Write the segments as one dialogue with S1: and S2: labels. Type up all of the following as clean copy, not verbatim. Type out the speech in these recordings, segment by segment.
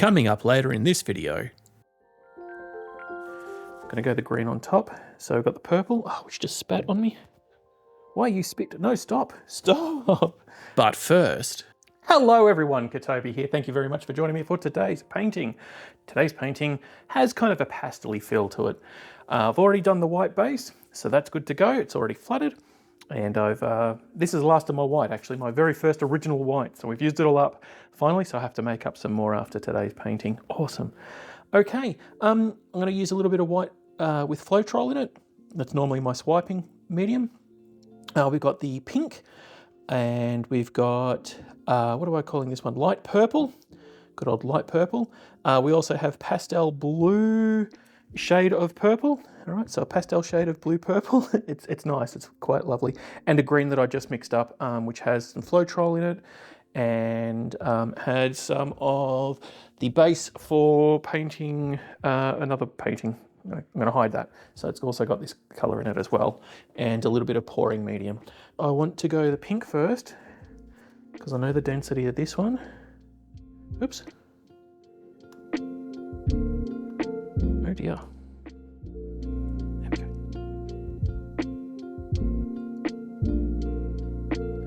S1: Coming up later in this video. I'm gonna go the green on top. So I've got the purple, which just spat on me. Why you spit? No, stop, stop. But first. Hello everyone, Katobi here. Thank you very much for joining me for today's painting. Today's painting has kind of a pastel-y feel to it. I've already done the white base, so that's good to go. It's already flooded. And this is the last of my white, actually, my very first original white. So we've used it all up finally, so I have to make up some more after today's painting. Awesome. Okay, I'm gonna use a little bit of white with Floetrol in it. That's normally my swiping medium. We've got the pink, and we've got, what am I calling this one? Light purple, good old light purple. We also have pastel blue shade of purple. All right, so a pastel shade of blue purple. It's nice, it's quite lovely. And a green that I just mixed up, which has some Floetrol in it, and had some of the base for painting another painting. I'm going to hide that. So it's also got this color in it as well, and a little bit of pouring medium. I want to go the pink first, because I know the density of this one. Oops. Oh dear. There we go.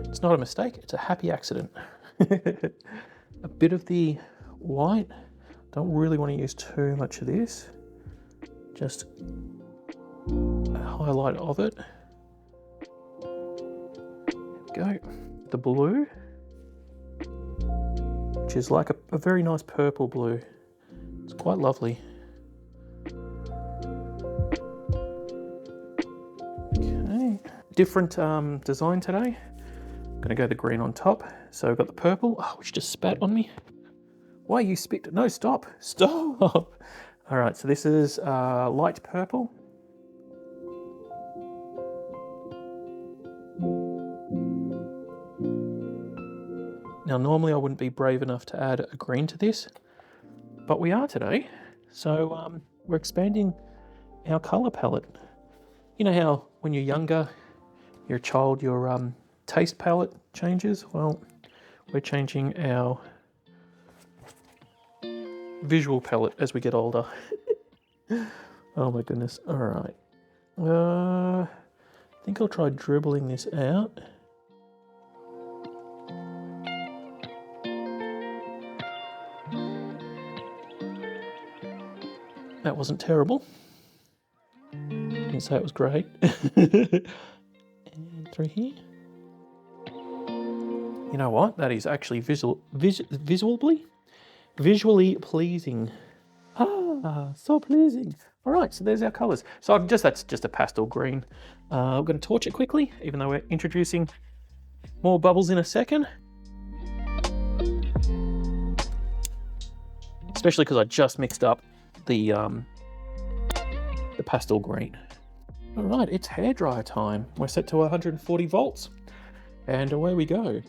S1: It's not a mistake, it's a happy accident. A bit of the white. Don't really want to use too much of this. Just a highlight of it. There we go. The blue, which is like a very nice purple blue. It's quite lovely. Okay, different design today. I'm gonna go the green on top. So I've got the purple, which just spat on me. Why you spit? No, stop, stop. All right, so this is light purple. Now, normally I wouldn't be brave enough to add a green to this, but we are today. So we're expanding our color palette. You know how when you're younger, you're a child, your taste palette changes? Well, we're changing our visual palette as we get older. Oh my goodness. All right. I think I'll try dribbling this out. That wasn't terrible. Didn't say it was great. And through here. You know what? That is actually visually pleasing. So pleasing. All right, so there's our colors. So that's just a pastel green. I'm going to torch it quickly, even though we're introducing more bubbles in a second. Especially because I just mixed up the pastel green. All right, it's hairdryer time. We're set to 140 volts, and away we go.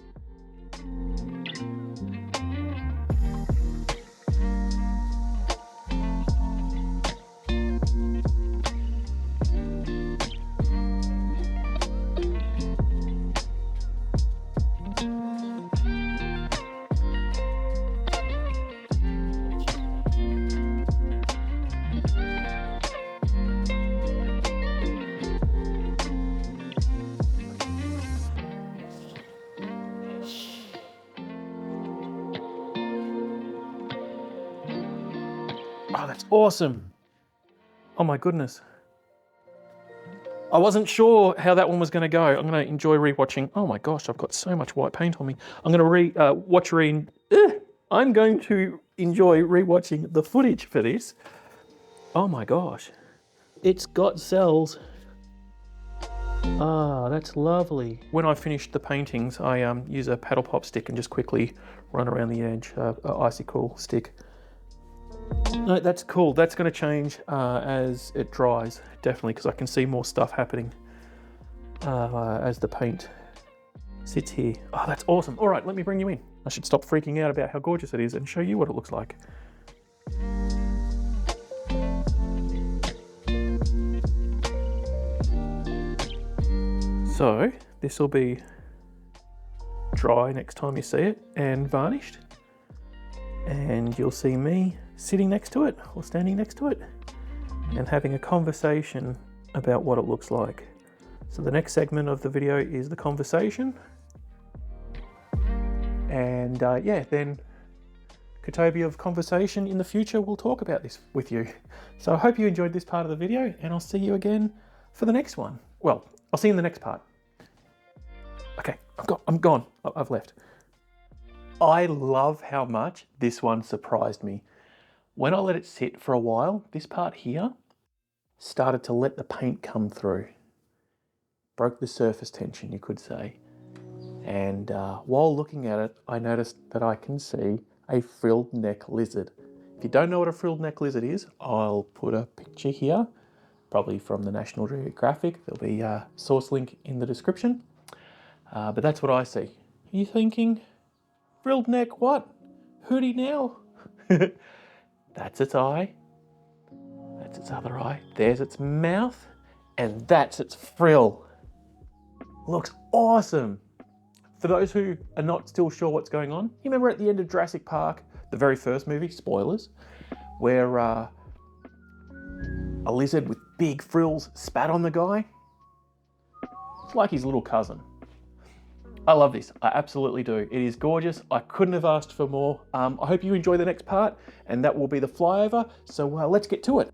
S1: Oh, that's awesome. Oh my goodness. I wasn't sure how that one was going to go. I'm going to enjoy rewatching. Oh my gosh, I've got so much white paint on me. I'm going to I'm going to enjoy rewatching the footage for this. Oh my gosh. It's got cells. Ah, that's lovely. When I finish the paintings, I use a paddle pop stick and just quickly run around the edge, an icicle stick. No, that's cool. That's going to change as it dries, definitely, because I can see more stuff happening as the paint sits here. Oh, that's awesome. All right, let me bring you in. I should stop freaking out about how gorgeous it is and show you what it looks like. So this will be dry next time you see it and varnished. and you'll see me sitting next to it or standing next to it and having a conversation about what it looks like. So the next segment of the video is the conversation, and yeah, then Kotobi of conversation in the future will talk about this with you. So I hope you enjoyed this part of the video, and I'll see you again for the next one. Well, I'll see you in the next part. Okay, I'm gone. I've left. I love how much this one surprised me. When I let it sit for a while, this part here started to let the paint come through. Broke the surface tension, you could say. And while looking at it, I noticed that I can see a frilled neck lizard. If you don't know what a frilled neck lizard is, I'll put a picture here, probably from the National Geographic. There'll be a source link in the description. But that's what I see. Are you thinking, frilled neck what? Hootie now? That's its eye. That's its other eye. There's its mouth. And that's its frill. Looks awesome. For those who are not still sure what's going on, you remember at the end of Jurassic Park, the very first movie, spoilers, where a lizard with big frills spat on the guy? It's like his little cousin. I love this, I absolutely do. It is gorgeous, I couldn't have asked for more. I hope you enjoy the next part, and that will be the flyover, so let's get to it.